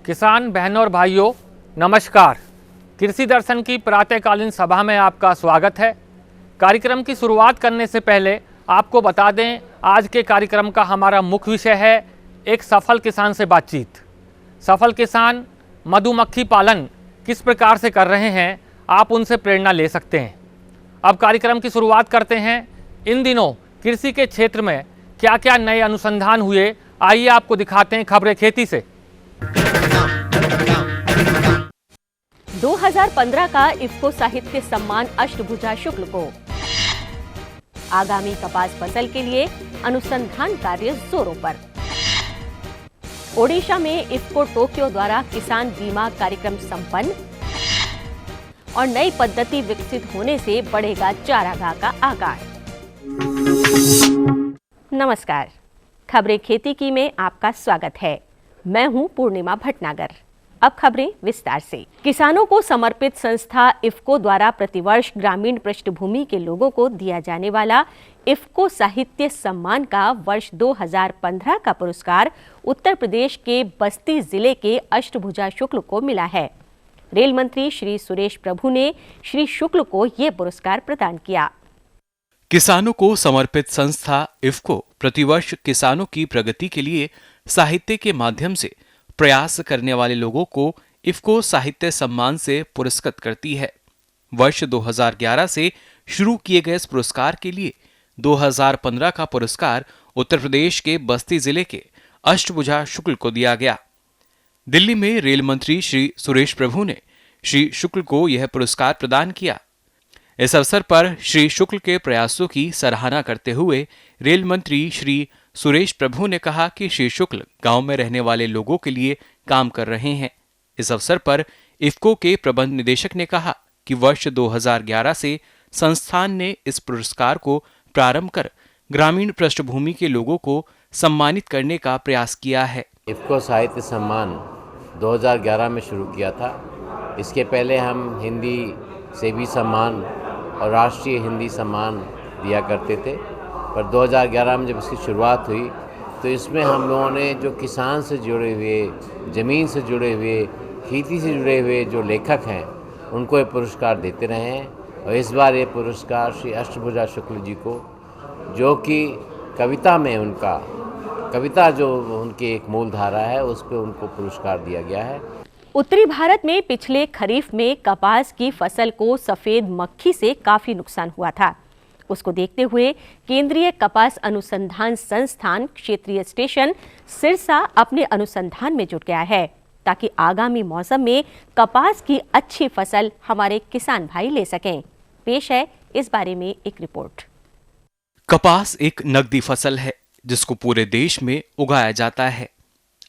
किसान बहनों और भाइयों, नमस्कार। कृषि दर्शन की प्रातःकालीन सभा में आपका स्वागत है। कार्यक्रम की शुरुआत करने से पहले आपको बता दें, आज के कार्यक्रम का हमारा मुख्य विषय है एक सफल किसान से बातचीत। सफल किसान मधुमक्खी पालन किस प्रकार से कर रहे हैं, आप उनसे प्रेरणा ले सकते हैं। अब कार्यक्रम की शुरुआत करते हैं। इन दिनों कृषि के क्षेत्र में क्या क्या नए अनुसंधान हुए, आइए आपको दिखाते हैं खबरें खेती से। 2015 का इफ्को साहित्य सम्मान अष्टभुजा शुक्ल को। आगामी कपास फसल के लिए अनुसंधान कार्य जोरों पर। ओडिशा में इफ्को टोक्यो द्वारा किसान बीमा कार्यक्रम संपन्न और नई पद्धति विकसित होने से बढ़ेगा चारागाह का आकार। नमस्कार, खबरें खेती की में आपका स्वागत है। मैं हूं पूर्णिमा भटनागर। अब खबरें विस्तार से। किसानों को समर्पित संस्था इफ्को द्वारा प्रतिवर्ष ग्रामीण पृष्ठभूमि के लोगों को दिया जाने वाला इफ्को साहित्य सम्मान का वर्ष 2015 का पुरस्कार उत्तर प्रदेश के बस्ती जिले के अष्टभुजा शुक्ल को मिला है। रेल मंत्री श्री सुरेश प्रभु ने श्री शुक्ल को यह पुरस्कार प्रदान किया। किसानों को समर्पित संस्था इफ्को प्रतिवर्ष किसानों की प्रगति के लिए साहित्य के माध्यम से प्रयास करने वाले लोगों को इफ्को साहित्य सम्मान से पुरस्कृत करती है। वर्ष 2011 से शुरू किए गए इस पुरस्कार के लिए 2015 का पुरस्कार उत्तर प्रदेश के बस्ती जिले के अष्टभुजा शुक्ल को दिया गया। दिल्ली में रेल मंत्री श्री सुरेश प्रभु ने श्री शुक्ल को यह पुरस्कार प्रदान किया। इस अवसर पर श्री शुक्ल के प्रयासों की सराहना करते हुए रेल मंत्री श्री सुरेश प्रभु ने कहा कि श्री शुक्ल गांव में रहने वाले लोगों के लिए काम कर रहे हैं। इस अवसर पर इफ्को के प्रबंध निदेशक ने कहा कि वर्ष 2011 से संस्थान ने इस पुरस्कार को प्रारंभ कर ग्रामीण पृष्ठभूमि के लोगों को सम्मानित करने का प्रयास किया है। इफ्को साहित्य सम्मान 2011 में शुरू किया था। इसके पहले हम हिंदी से भी सम्मान और राष्ट्रीय हिंदी सम्मान दिया करते थे, पर 2011 में जब इसकी शुरुआत हुई तो इसमें हम लोगों ने जो किसान से जुड़े हुए, ज़मीन से जुड़े हुए, खेती से जुड़े हुए जो लेखक हैं उनको ये पुरस्कार देते रहे हैं। और इस बार ये पुरस्कार श्री अष्टभुजा शुक्ल जी को, जो कि कविता में कविता जो उनकी एक मूल धारा है, उस पर उनको पुरस्कार दिया गया है। उत्तरी भारत में पिछले खरीफ में कपास की फसल को सफेद मक्खी से काफी नुकसान हुआ था। उसको देखते हुए केंद्रीय कपास अनुसंधान संस्थान क्षेत्रीय स्टेशन सिरसा अपने अनुसंधान में जुट गया है, ताकि आगामी मौसम में कपास की अच्छी फसल हमारे किसान भाई ले सकें। पेश है इस बारे में एक रिपोर्ट। कपास एक नकदी फसल है जिसको पूरे देश में उगाया जाता है।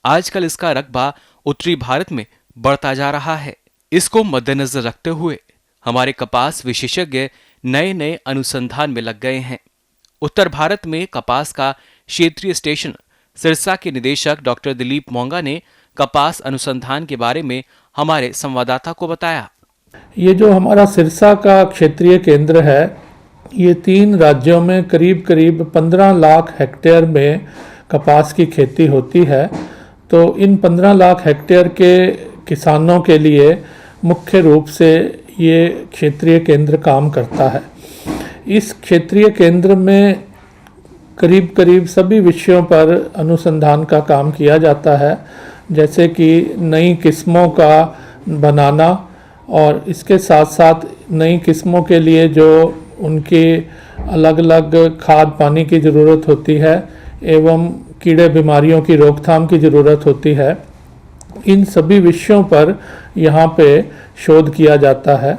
आजकल इसका रकबा उत्तरी भारत में बढ़ता जा रहा है। इसको मद्देनजर रखते हुए हमारे कपास विशेषज्ञ नए नए अनुसंधान में लग गए हैं। उत्तर भारत में कपास का क्षेत्रीय स्टेशन सिरसा के निदेशक डॉक्टर दिलीप मोंगा ने कपास अनुसंधान के बारे में हमारे संवाददाता को बताया। ये जो हमारा सिरसा का क्षेत्रीय केंद्र है, ये 3 राज्यों में करीब करीब 15 लाख हेक्टेयर में कपास की खेती होती है। तो इन 15 लाख हेक्टेयर के किसानों के लिए मुख्य रूप से ये क्षेत्रीय केंद्र काम करता है। इस क्षेत्रीय केंद्र में करीब करीब सभी विषयों पर अनुसंधान का काम किया जाता है, जैसे कि नई किस्मों का बनाना और इसके साथ साथ नई किस्मों के लिए जो उनकी अलग अलग खाद पानी की ज़रूरत होती है एवं कीड़े बीमारियों की रोकथाम की ज़रूरत होती है। इन सभी विषयों पर यहाँ पे शोध किया जाता है।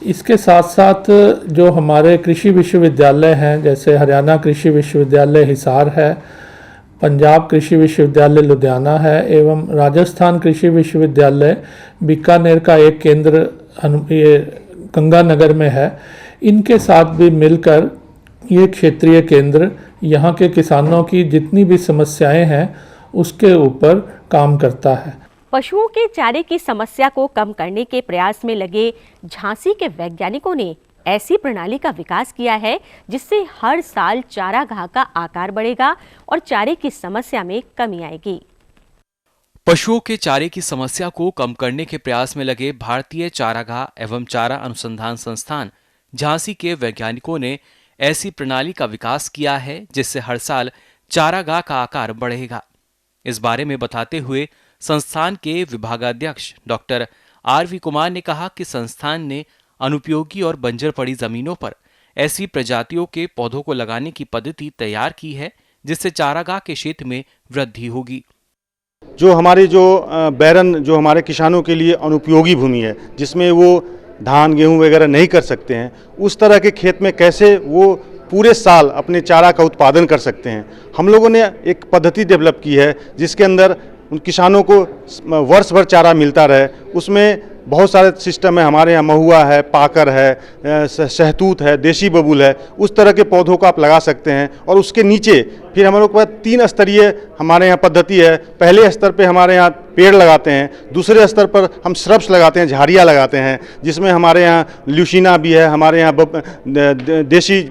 इसके साथ साथ जो हमारे कृषि विश्वविद्यालय हैं, जैसे हरियाणा कृषि विश्वविद्यालय हिसार है, पंजाब कृषि विश्वविद्यालय लुधियाना है एवं राजस्थान कृषि विश्वविद्यालय बीकानेर का एक केंद्र ये गंगानगर में है। इनके साथ भी मिलकर ये क्षेत्रीय केंद्र यहाँ के किसानों की जितनी भी समस्याएं हैं उसके ऊपर काम करता है। पशुओं के चारे की समस्या को कम करने के प्रयास में लगे झांसी के वैज्ञानिकों ने ऐसी प्रणाली का विकास किया है जिससे हर साल चारागाह का आकार बढ़ेगा और चारे की समस्या में कमी आएगी। पशुओं के चारे की समस्या को कम करने के प्रयास में लगे भारतीय चारागाह एवं चारा अनुसंधान संस्थान झांसी के वैज्ञानिकों ने ऐसी प्रणाली का विकास किया है जिससे हर साल चारागाह का आकार बढ़ेगा। इस बारे में बताते हुए संस्थान के विभागाध्यक्ष डॉक्टर आर.वी. कुमार ने कहा कि संस्थान ने अनुपयोगी और बंजर पड़ी जमीनों पर ऐसी प्रजातियों के पौधों को लगाने की पद्धति तैयार की है जिससे चारागाह के क्षेत्र में वृद्धि होगी। जो हमारे बैरन जो हमारे किसानों के लिए अनुपयोगी भूमि है, जिसमें वो धान गेहूं वगैरह नहीं कर सकते हैं, उस तरह के खेत में कैसे वो पूरे साल अपने चारा का उत्पादन कर सकते हैं। हम लोगों ने एक पद्धति डेवलप की है जिसके अंदर उन किसानों को वर्ष भर चारा मिलता रहे। उसमें बहुत सारे सिस्टम है, हमारे यहाँ महुआ है, पाकर है, शहतूत है, देशी बबूल है, उस तरह के पौधों को आप लगा सकते हैं। और उसके नीचे फिर हमारे पास 3 स्तरीय हमारे यहाँ पद्धति है। पहले स्तर पे हमारे यहाँ पेड़ लगाते हैं, दूसरे स्तर पर हम श्रब्स लगाते हैं, झाड़ियाँ लगाते हैं, जिसमें हमारे यहाँ ल्यूसीना भी है, हमारे यहाँ देशी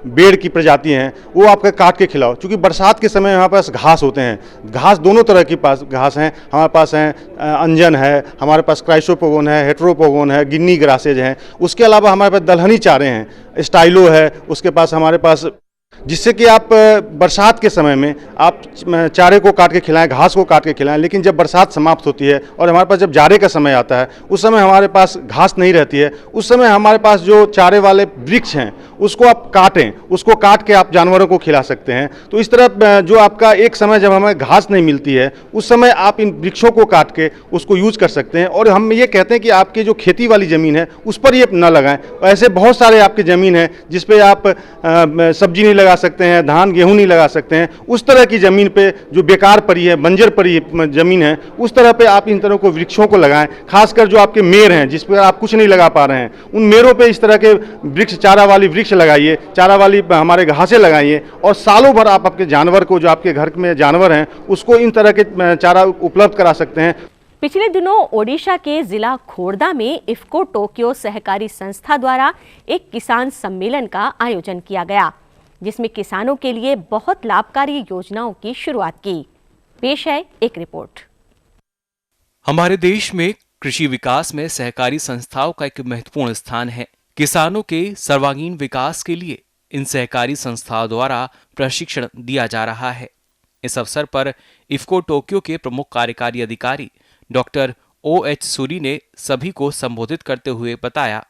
बेड़ की प्रजाति हैं, वो आपका काट के खिलाओ। क्योंकि बरसात के समय हमारे पास घास होते हैं, घास दोनों तरह की घास हैं हमारे पास हैं, अंजन है, हमारे पास क्राइसोपोगोन है, हेट्रोपोगोन है, गिन्नी ग्रासेज हैं। उसके अलावा हमारे पास दलहनी चारे हैं, स्टाइलो है, उसके पास हमारे पास, जिससे कि आप बरसात के समय में आप चारे को काट के खिलाएं, घास को काट के खिलाएं। लेकिन जब बरसात समाप्त होती है और हमारे पास जब जाड़े का समय आता है, उस समय हमारे पास घास नहीं रहती है, उस समय हमारे पास जो चारे वाले वृक्ष हैं उसको आप काटें, उसको काट के आप जानवरों को खिला सकते हैं। तो इस तरह जो आपका एक समय जब हमें घास नहीं मिलती है, उस समय आप इन वृक्षों को काट के उसको यूज कर सकते हैं। और हम ये कहते हैं कि आपकी जो खेती वाली ज़मीन है उस पर ये न लगाएं। ऐसे बहुत सारे आपकी ज़मीन है जिस पे आप सब्जी नहीं लगा सकते हैं, धान गेहूं नहीं लगा सकते हैं, उस तरह की ज़मीन पे जो बेकार पड़ी है, बंजर पड़ी ज़मीन है, उस तरह पे आप इन तरह को वृक्षों को लगाएं। खासकर जो आपके मेर हैं जिस पर आप कुछ नहीं लगा पा रहे हैं, उन मेरों पे इस तरह के वृक्ष, चारा वाली वृक्ष लगाइए, चारा वाली हमारे घासें लगाइए। और सालों भर आप आपके जानवर को, जो आपके घर में जानवर हैं, उसको इन तरह के चारा उपलब्ध करा सकते हैं। पिछले दिनों ओडिशा के जिला खोर्दा में इफ्को टोक्यो सहकारी संस्था द्वारा एक किसान सम्मेलन का आयोजन किया गया, जिसमें किसानों के लिए बहुत लाभकारी योजनाओं की शुरुआत की। पेश है एक रिपोर्ट। हमारे देश में कृषि विकास में सहकारी संस्थाओं का एक महत्वपूर्ण स्थान है। किसानों के सर्वांगीण विकास के लिए इन सहकारी संस्थाओं द्वारा प्रशिक्षण दिया जा रहा है। इस अवसर पर इफ्को टोक्यो के प्रमुख कार्यकारी अधिकारी डॉक्टर O.H. सूरी ने सभी को संबोधित करते हुए बताया,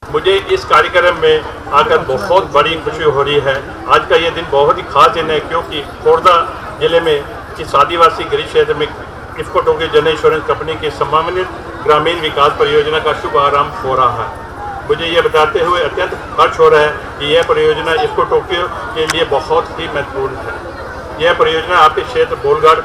मुझे इस कार्यक्रम में आकर बहुत बड़ी खुशी हो रही है। आज का ये दिन बहुत ही खास दिन है क्योंकि खोर्दा जिले में इस आदिवासी गरीब क्षेत्र में इफ्को टोक्यो जन इंश्योरेंस कंपनी की समन्वित ग्रामीण विकास परियोजना का शुभारंभ हो रहा है। मुझे ये बताते हुए अत्यंत हर्ष हो रहा है कि यह परियोजना इफ्को टोक्यो के लिए बहुत ही महत्वपूर्ण है। यह परियोजना आपके क्षेत्र बोलगढ़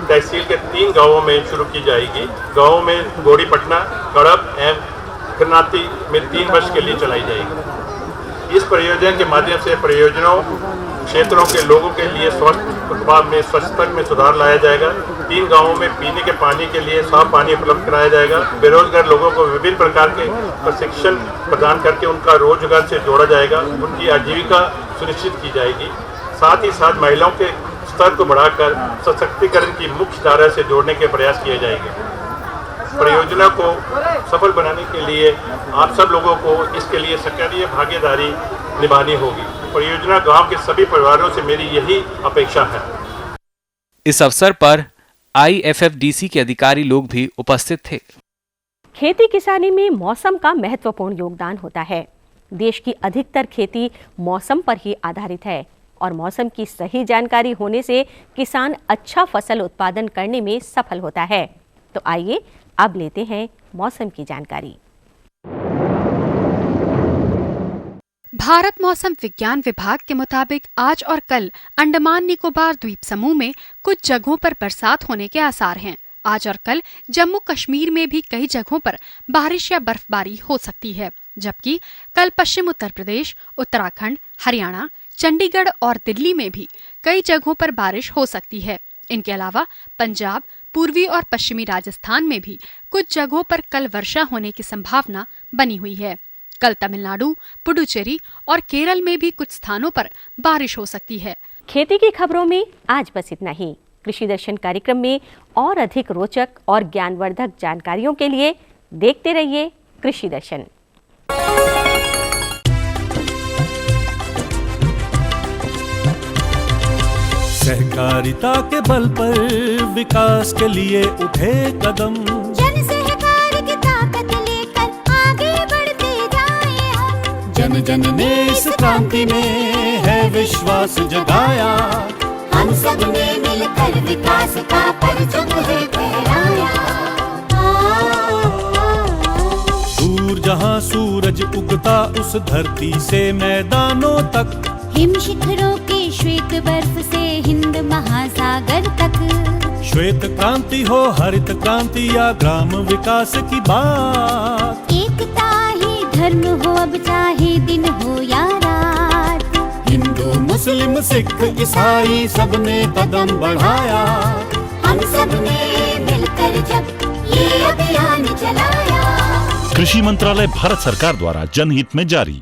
तहसील के 3 गांवों में शुरू की जाएगी। गांवों में गोड़ीपटना, कड़प एवं खरनाती में 3 वर्ष के लिए चलाई जाएगी। इस परियोजना के माध्यम से परियोजनाओं क्षेत्रों के लोगों के लिए स्वास्थ्य में स्वच्छता में सुधार लाया जाएगा। 3 गांवों में पीने के पानी के लिए साफ पानी उपलब्ध कराया जाएगा। बेरोजगार लोगों को विभिन्न प्रकार के प्रशिक्षण प्रदान करके उनका रोजगार से जोड़ा जाएगा। उनकी आजीविका सुनिश्चित की जाएगी। साथ ही साथ महिलाओं के स्तर को बढ़ाकर सशक्तिकरण की मुख्य धारा से जोड़ने के प्रयास किए जाएंगे। परियोजना को सफल बनाने के लिए आप सब लोगों को इसके लिए सक्रिय भागीदारी निभानी होगी। परियोजना गांव के सभी परिवारों से मेरी यही अपेक्षा है। इस अवसर पर IFFDC के अधिकारी लोग भी उपस्थित थे। खेती किसानी में मौसम का महत्वपूर्ण योगदान होता है। देश की अधिकतर खेती मौसम पर ही आधारित है और मौसम की सही जानकारी होने से किसान अच्छा फसल उत्पादन करने में सफल होता है। तो आइए अब लेते हैं मौसम की जानकारी। भारत मौसम विज्ञान विभाग के मुताबिक आज और कल अंडमान निकोबार द्वीप समूह में कुछ जगहों पर बरसात होने के आसार हैं। आज और कल जम्मू कश्मीर में भी कई जगहों पर बारिश या बर्फबारी हो सकती है, जबकि कल पश्चिम उत्तर प्रदेश, उत्तराखंड, हरियाणा, चंडीगढ़ और दिल्ली में भी कई जगहों पर बारिश हो सकती है। इनके अलावा पंजाब, पूर्वी और पश्चिमी राजस्थान में भी कुछ जगहों पर कल वर्षा होने की संभावना बनी हुई है। कल तमिलनाडु, पुडुचेरी और केरल में भी कुछ स्थानों पर बारिश हो सकती है। खेती की खबरों में आज बस इतना ही। कृषि दर्शन कार्यक्रम में और अधिक रोचक और ज्ञानवर्धक जानकारियों के लिए देखते रहिए कृषि दर्शन। सहकारिता के बल पर विकास के लिए उठे कदम, जन सहकार की ताकत लेकर आगे बढ़ते जाएं हम। जन जन ने इस क्रांति में है विश्वास जगाया, हम सब ने मिलकर विकास का परचम है फहराया। दूर जहां सूरज उगता उस धरती से मैदानों तक, हिम शिखरों के श्वेत बर्फ से हिंद महासागर तक। श्वेत क्रांति हो हरित क्रांति या ग्राम विकास की बात, एकता ही धर्म हो अब चाहे दिन हो या रात। हिंदू मुस्लिम सिख ईसाई सबने कदम बढ़ाया, हम सब ने मिलकर जब ये अभियान चलाया। कृषि मंत्रालय भारत सरकार द्वारा जनहित में जारी।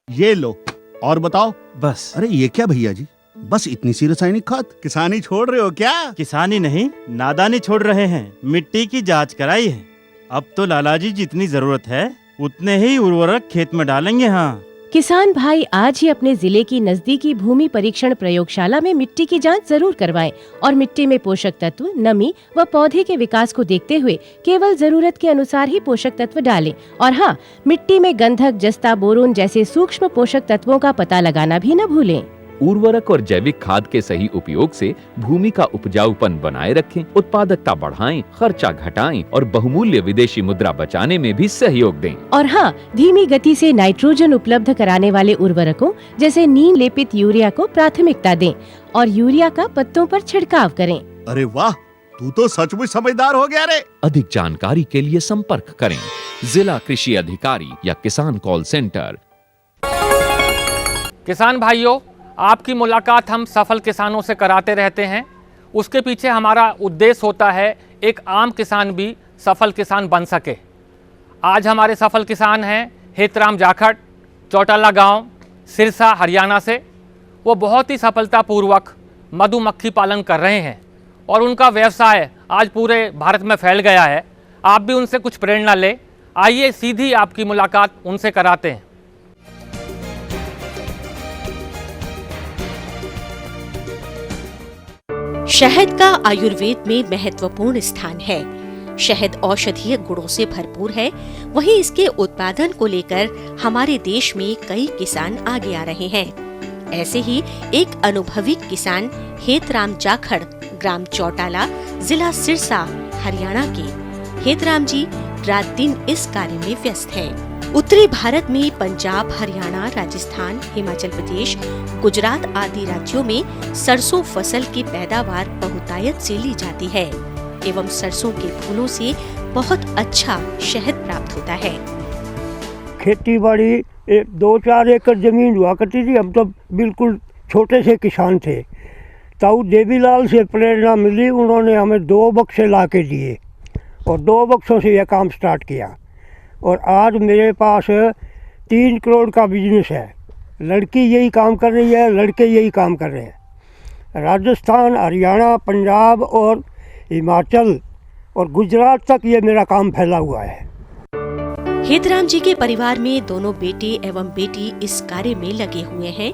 ये लो और बताओ। बस। अरे ये क्या भैया जी, बस इतनी सी रासायनिक खाद? किसानी छोड़ रहे हो क्या? किसानी नहीं, नादानी छोड़ रहे हैं। मिट्टी की जांच कराई है। अब तो लालाजी जितनी जरूरत है उतने ही उर्वरक खेत में डालेंगे। हाँ, किसान भाई आज ही अपने जिले की नजदीकी भूमि परीक्षण प्रयोगशाला में मिट्टी की जांच जरूर करवाएं और मिट्टी में पोषक तत्व, नमी व पौधे के विकास को देखते हुए केवल जरूरत के अनुसार ही पोषक तत्व डालें। और हाँ, मिट्टी में गंधक, जस्ता, बोरोन जैसे सूक्ष्म पोषक तत्वों का पता लगाना भी न भूलें। उर्वरक और जैविक खाद के सही उपयोग से भूमि का उपजाऊपन बनाए रखें, उत्पादकता बढ़ाएं, खर्चा घटाएं और बहुमूल्य विदेशी मुद्रा बचाने में भी सहयोग दें। और हाँ, धीमी गति से नाइट्रोजन उपलब्ध कराने वाले उर्वरकों जैसे नीम लेपित यूरिया को प्राथमिकता दें और यूरिया का पत्तों पर छिड़काव करें। अरे वाह, तू तो सचमुच समझदार हो गया रे। अधिक जानकारी के लिए संपर्क करें जिला कृषि अधिकारी या किसान कॉल सेंटर। किसान भाइयों, आपकी मुलाकात हम सफल किसानों से कराते रहते हैं। उसके पीछे हमारा उद्देश्य होता है एक आम किसान भी सफल किसान बन सके। आज हमारे सफल किसान हैं हेतराम जाखड़, चौटाला गांव, सिरसा, हरियाणा से। वो बहुत ही सफलतापूर्वक मधुमक्खी पालन कर रहे हैं और उनका व्यवसाय आज पूरे भारत में फैल गया है। आप भी उनसे कुछ प्रेरणा लें। आइए सीधी आपकी मुलाकात उनसे कराते हैं। शहद का आयुर्वेद में महत्वपूर्ण स्थान है। शहद औषधीय गुणों से भरपूर है। वहीं इसके उत्पादन को लेकर हमारे देश में कई किसान आगे आ रहे हैं। ऐसे ही एक अनुभवी किसान हेतराम जाखड़, ग्राम चौटाला, जिला सिरसा, हरियाणा के हेतराम जी रात दिन इस कार्य में व्यस्त हैं। उत्तरी भारत में पंजाब, हरियाणा, राजस्थान, हिमाचल प्रदेश, गुजरात आदि राज्यों में सरसों फसल की पैदावार बहुतायत से ली जाती है एवं सरसों के फूलों से बहुत अच्छा शहद प्राप्त होता है। खेती बाड़ी 2-4 एकड़ जमीन हुआ करती थी। हम तो बिल्कुल छोटे से किसान थे। ताऊ देवीलाल से प्रेरणा मिली, उन्होंने हमें 2 बक्से ला के दिए और 2 बक्सों से यह काम स्टार्ट किया। और आज मेरे पास 3 करोड़ का बिजनेस है। लड़की यही काम कर रही है, लड़के यही काम कर रहे हैं। राजस्थान, हरियाणा, पंजाब और हिमाचल और गुजरात तक ये मेरा काम फैला हुआ है। हेतराम जी के परिवार में दोनों बेटे एवं बेटी इस कार्य में लगे हुए हैं,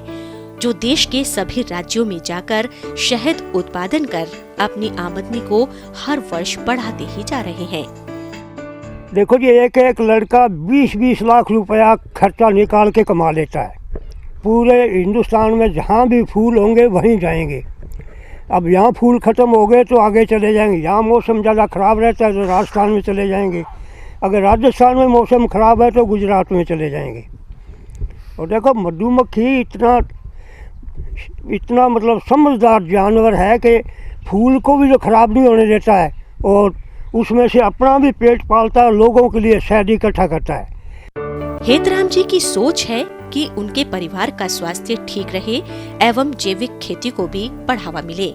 जो देश के सभी राज्यों में जाकर शहद उत्पादन कर अपनी आमदनी को हर वर्ष बढ़ाते ही जा रहे हैं। देखो जी, एक लड़का 20-20 लाख रुपया खर्चा निकाल के कमा लेता है। पूरे हिंदुस्तान में जहाँ भी फूल होंगे वहीं जाएंगे। अब यहाँ फूल ख़त्म हो गए तो आगे चले जाएंगे। यहाँ मौसम ज़्यादा ख़राब रहता है तो राजस्थान में चले जाएंगे। अगर राजस्थान में मौसम ख़राब है तो गुजरात में चले जाएंगे। और देखो, मधुमक्खी इतना मतलब समझदार जानवर है कि फूल को भी जो ख़राब नहीं होने देता है और उसमें से अपना भी पेट पालता है, लोगों के लिए शहद इकट्ठा करता है। हेतराम जी की सोच है कि उनके परिवार का स्वास्थ्य ठीक रहे एवं जैविक खेती को भी बढ़ावा मिले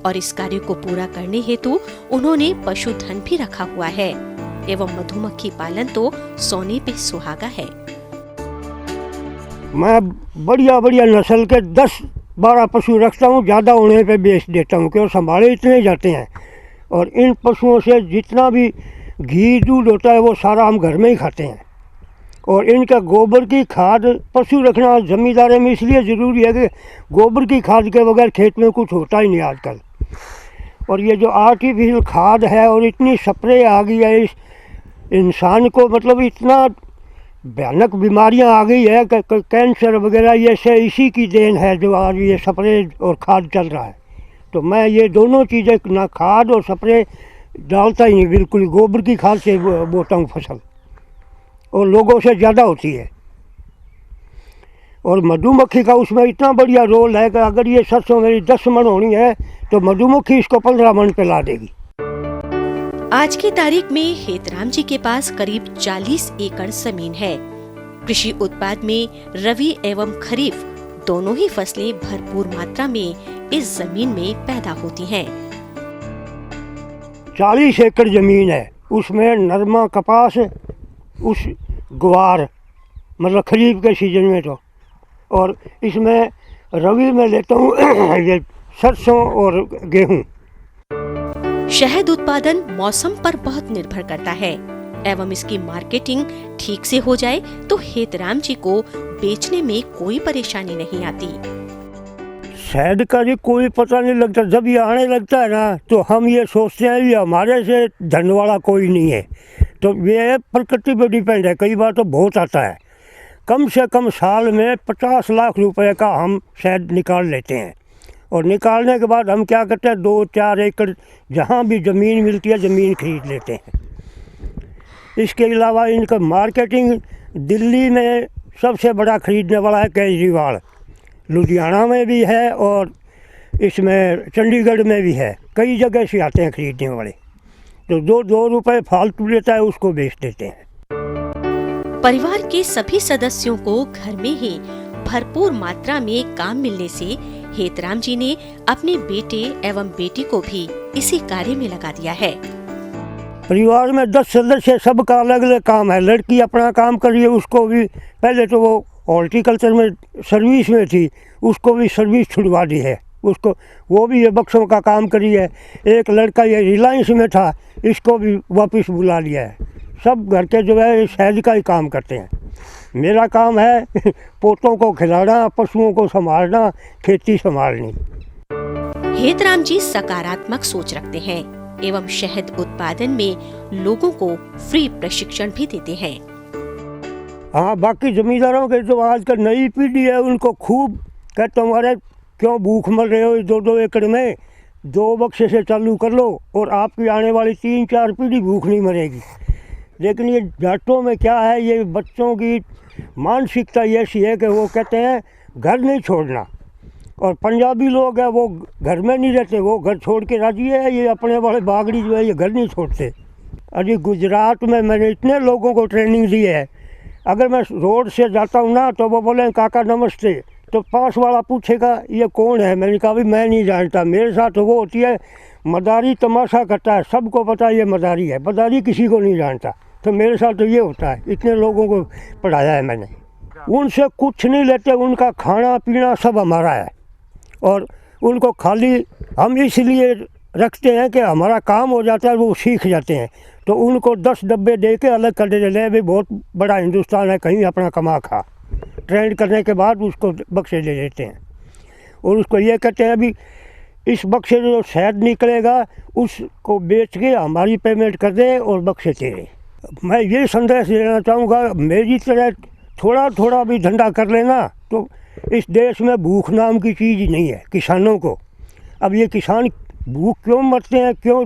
और इस कार्य को पूरा करने हेतु उन्होंने पशुधन भी रखा हुआ है एवं मधुमक्खी पालन तो सोने पे सुहागा है। मैं बढ़िया नस्ल के 10 12 पशु रखता हूँ, ज़्यादा होने पे बेच देता हूँ क्योंकि संभाले इतने जाते हैं। और इन पशुओं से जितना भी घी दूध होता है वो सारा हम घर में ही खाते हैं। और इनका गोबर की खाद पशु रखना जमींदारी में इसलिए ज़रूरी है कि गोबर की खाद के बगैर खेत में कुछ होता ही नहीं आजकल। और ये जो आर्टिफिशियल खाद है और इतनी स्प्रे आ गई है, इस इंसान को मतलब इतना भयानक बीमारियां आ गई है कि कैंसर वगैरह ये से इसी की देन है जो आज ये स्प्रे और खाद चल रहा है। तो मैं ये दोनों चीज़ें, ना खाद और स्प्रे डालता ही नहीं, बिल्कुल गोबर की खाद से बोता हूँ फसल, और लोगों से ज़्यादा होती है। और मधुमक्खी का उसमें इतना बढ़िया रोल है कि अगर ये सरसों मेरी 10 मन होनी है तो मधुमक्खी इसको 15 मन पे ला देगी। आज की तारीख में हेतराम जी के पास करीब 40 एकड़ जमीन है। कृषि उत्पाद में रबी एवं खरीफ दोनों ही फसलें भरपूर मात्रा में इस जमीन में पैदा होती हैं। 40 एकड़ जमीन है, उसमें नरमा, कपास, उस ग्वार मतलब खरीफ के सीजन में तो, और इसमें रबी में लेता हूँ ये सरसों और गेहूँ। शहद उत्पादन मौसम पर बहुत निर्भर करता है एवं इसकी मार्केटिंग ठीक से हो जाए तो हेतराम जी को बेचने में कोई परेशानी नहीं आती। शहद का जी कोई पता नहीं लगता, जब ये आने लगता है ना तो हम ये सोचते हैं ये हमारे से धन वाला कोई नहीं है। तो ये प्रकृति पर डिपेंड है, कई बार तो बहुत आता है। कम से कम साल में 50 लाख रुपए का हम शहद निकाल लेते हैं। और निकालने के बाद हम क्या करते हैं, 2-4 एकड़ जहाँ भी ज़मीन मिलती है ज़मीन खरीद लेते हैं। इसके अलावा इनका मार्केटिंग दिल्ली में सबसे बड़ा खरीदने वाला है केजरीवाल, लुधियाना में भी है और इसमें चंडीगढ़ में भी है, कई जगह से आते हैं खरीदने वाले। तो 2 रुपए फालतू लेता है उसको बेच देते हैं। परिवार के सभी सदस्यों को घर में ही भरपूर मात्रा में काम मिलने से हेतराम जी ने अपने बेटे एवं बेटी को भी इसी कार्य में लगा दिया है। परिवार में 10 सदस्य, सबका अलग अलग काम है। लड़की अपना काम कर रही है, उसको भी पहले तो वो हॉर्टिकल्चर में सर्विस में थी, उसको भी सर्विस छुड़वा दी है उसको, वो भी ये बक्सों का काम कर रही है। एक लड़का ये रिलायंस में था, इसको भी वापस बुला लिया है। सब घर के जो है शहद का ही काम करते हैं। मेरा काम है पोतों को खिलाना, पशुओं को संभालना, खेती संभालनी। हेतराम जी सकारात्मक सोच रखते हैं एवं शहद उत्पादन में लोगों को फ्री प्रशिक्षण भी देते हैं। हाँ, बाकी जमींदारों के जो आजकल नई पीढ़ी है उनको खूब कहते हमारे क्यों भूख मर रहे हो, 2-2 एकड़ में 2 बक्से से चालू कर लो और आपकी आने वाली 3-4 पीढ़ी भूख नहीं मरेगी। लेकिन ये जाटों में क्या है, ये बच्चों की मानसिकता ऐसी है कि वो कहते हैं घर नहीं छोड़ना। और पंजाबी लोग हैं वो घर में नहीं रहते, वो घर छोड़ के राजी है। ये अपने वाले बागड़ी जो है ये घर नहीं छोड़ते। अभी गुजरात में मैंने इतने लोगों को ट्रेनिंग दी है, अगर मैं रोड से जाता हूँ ना तो वो बोले काका नमस्ते, तो पास वाला पूछेगा ये कौन है, मैंने कहा भाई मैं नहीं जानता। मेरे साथ वो होती है मदारी तमाशा करता है, सबको पता है ये मदारी है, मदारी किसी को नहीं जानता। तो मेरे साथ तो ये होता है, इतने लोगों को पढ़ाया है मैंने। उनसे कुछ नहीं लेते, उनका खाना पीना सब हमारा है। और उनको खाली हम इसलिए रखते हैं कि हमारा काम हो जाता है, वो सीख जाते हैं। तो उनको 10 डब्बे दे के अलग कर देते हैं, भाई बहुत बड़ा हिंदुस्तान है, कहीं अपना कमा खा। ट्रेंड करने के बाद उसको बक्से दे देते हैं और उसको ये कहते हैं अभी इस बक्से से जो शहद निकलेगा उसको बेच के हमारी पेमेंट कर दे और बक्से दे दे। मैं ये संदेश देना चाहूँगा, मेरी तरह थोड़ा थोड़ा भी धंधा कर लेना तो इस देश में भूख नाम की चीज़ ही नहीं है किसानों को। अब ये किसान भूख क्यों मरते हैं, क्यों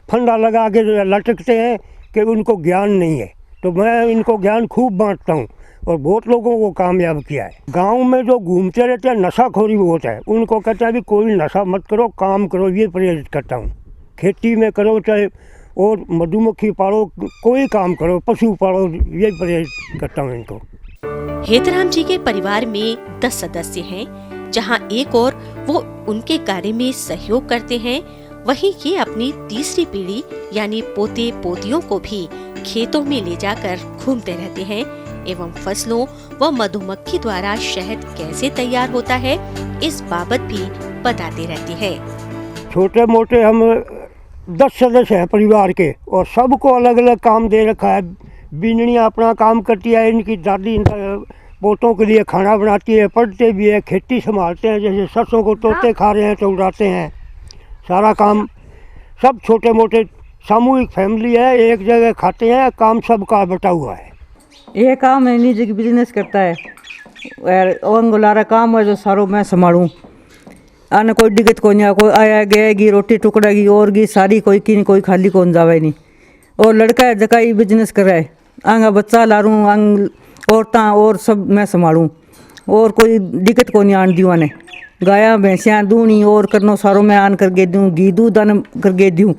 फंदा लगा के लटकते हैं कि उनको ज्ञान नहीं है। तो मैं इनको ज्ञान खूब बांटता हूँ और बहुत लोगों को कामयाब किया है। गांव में जो घूमते रहते हैं नशाखोरी बहुत है, उनको कहता है भी कोई नशा मत करो, काम करो, ये प्रेरित करता हूँ। खेती में करो चाहे और मधुमक्खी पालो, कोई काम करो, पशु पालो, ये प्रेरित करता हूँ इनको। हेतराम जी के परिवार में 10 सदस्य हैं, जहां एक और वो उनके कार्य में सहयोग करते हैं, वहीं ये अपनी तीसरी पीढ़ी यानी पोते पोतियों को भी खेतों में ले जाकर घूमते रहते हैं एवं फसलों व मधुमक्खी द्वारा शहद कैसे तैयार होता है, इस बाबत भी बताते रहती है। छोटे मोटे हम 10 सदस्य हैं परिवार के और सबको अलग अलग काम दे रखा है। बीननियाँ अपना काम करती है, इनकी दादी पोतों के लिए खाना बनाती है, पढ़ते भी है, खेती संभालते हैं, जैसे सरसों को तोते खा रहे हैं तो उड़ाते हैं। सारा काम सब छोटे मोटे सामूहिक फैमिली है, एक जगह खाते हैं, काम सबका बटा हुआ है। ये काम है निजी की बिजनेस करता है और गुलारा काम है जो सारों मैं संभालूँ। आने कोई दिक्कत को नहीं, कोई आया गएगी रोटी टुकड़ेगी और गी सारी कोई की कोई खाली कौन जावे नहीं। और लड़का है जका ही बिजनेस कर रहा है, आंगा बच्चा ला रूँ, आंग औरतां और सब मैं संभालूँ और कोई दिक्कत को नहीं आन दियो। आने गाया भैंसियाँ दूनी और करनो सारों मैं आन करके दूँ, घी दूध आन करके दूँ।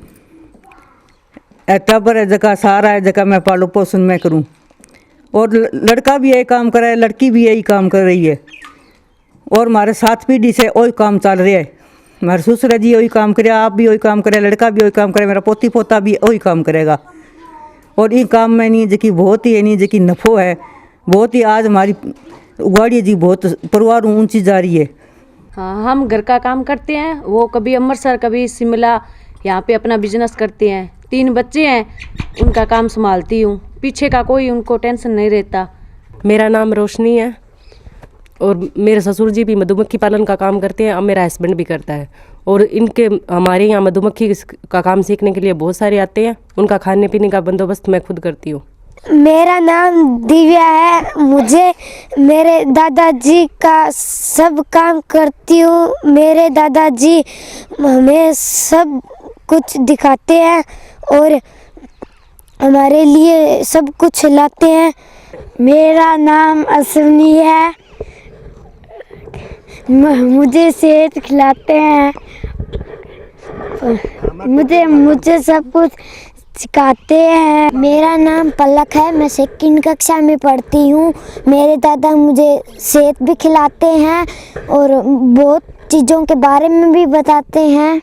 टबर है जगह सारा है जगह मैं पालो पोषण में करूँ। और लड़का भी यही काम कर रहा है, लड़की भी यही काम कर रही है और हमारे 7 पीढ़ी से वही काम चल रहा है। हमारे ससुर जी वही काम करे, आप भी वही काम करे, लड़का भी वही काम करे, मेरा पोती पोता भी वही काम करेगा। और ये काम में नहीं जी बहुत ही नहीं जी नफ़ो है, बहुत ही आज हमारी उगाड़ी जी बहुत परिवार ऊंची जा रही है। हाँ, हम घर का काम करते हैं, वो कभी अमृतसर कभी शिमला यहाँ पे अपना बिजनेस करते हैं। 3 बच्चे हैं, उनका काम संभालती हूँ, पीछे का कोई उनको टेंशन नहीं रहता। मेरा नाम रोशनी है और मेरे ससुर जी भी मधुमक्खी पालन का काम करते हैं और मेरा हस्बैंड भी करता है। और इनके हमारे यहाँ मधुमक्खी का काम सीखने के लिए बहुत सारे आते हैं, उनका खाने पीने का बंदोबस्त मैं खुद करती हूँ। मेरा नाम दिव्या है, मुझे मेरे दादाजी का सब काम करती हूँ। मेरे दादाजी हमें सब कुछ दिखाते हैं और हमारे लिए सब कुछ लाते हैं। मेरा नाम अश्विनी है, मुझे सेहत खिलाते हैं, मुझे सब कुछ सिखाते हैं। मेरा नाम पलक है, मैं 2nd कक्षा में पढ़ती हूँ। मेरे दादा मुझे सेहत भी खिलाते हैं और बहुत चीज़ों के बारे में भी बताते हैं।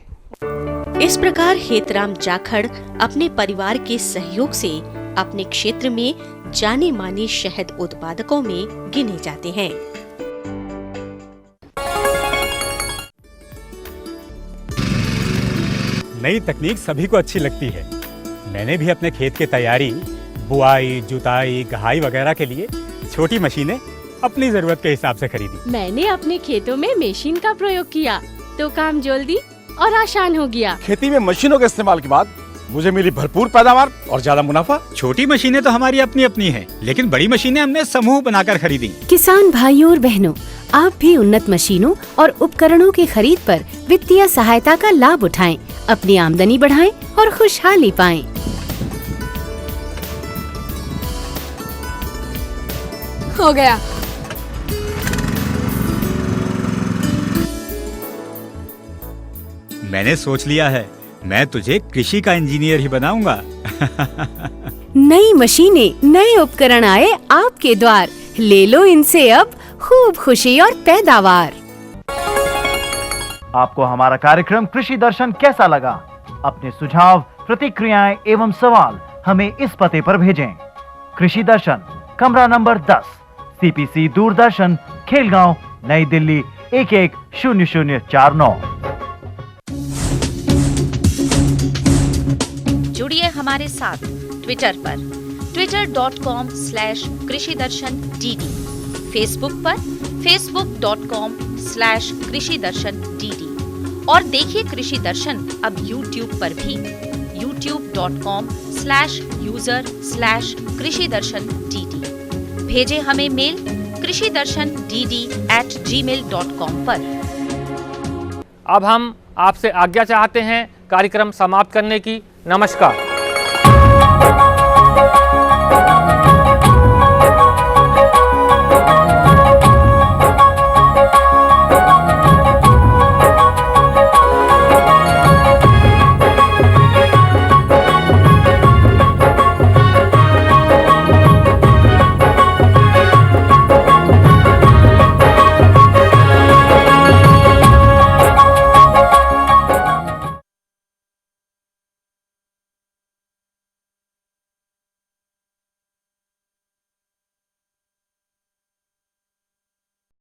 इस प्रकार हेतराम जाखड़ अपने परिवार के सहयोग से अपने क्षेत्र में जाने माने शहद उत्पादकों में गिने जाते हैं। नई तकनीक सभी को अच्छी लगती है। मैंने भी अपने खेत की तैयारी, बुआई, जुताई, गहाई वगैरह के लिए छोटी मशीनें अपनी जरूरत के हिसाब से खरीदी। मैंने अपने खेतों में मशीन का प्रयोग किया तो काम जल्दी और आसान हो गया। खेती में मशीनों के इस्तेमाल के बाद मुझे मिली भरपूर पैदावार और ज्यादा मुनाफा। छोटी मशीनें तो हमारी अपनी अपनी हैं, लेकिन बड़ी मशीनें हमने समूह बनाकर खरीदी। किसान भाइयों और बहनों, आप भी उन्नत मशीनों और उपकरणों की खरीद पर वित्तीय सहायता का लाभ उठाएं, अपनी आमदनी बढ़ाएं और खुशहाली पाएं। हो गया। मैंने सोच लिया है, मैं तुझे कृषि का इंजीनियर ही बनाऊंगा। नई मशीनें, नए उपकरण आए आपके द्वार, ले लो इनसे अब खूब खुशी और पैदावार। आपको हमारा कार्यक्रम कृषि दर्शन कैसा लगा? अपने सुझाव, प्रतिक्रियाएं एवं सवाल हमें इस पते पर भेजें। कृषि दर्शन, कमरा नंबर 10, CPC दूरदर्शन, खेलगांव, नई दिल्ली 110049। जुड़िए हमारे साथ ट्विटर पर twitter.com/कृषिदर्शन.dd, फेसबुक पर facebook.com/कृषिदर्शन.dd और देखिए कृषि दर्शन अब यूट्यूब पर भी youtube.com/user/कृषिदर्शन.dd। भेजे हमें मेल कृषिदर्शन.dd@gmail.com पर। अब हम आपसे आज्ञा चाहते हैं कार्यक्रम समाप्त करने की। नमस्कार।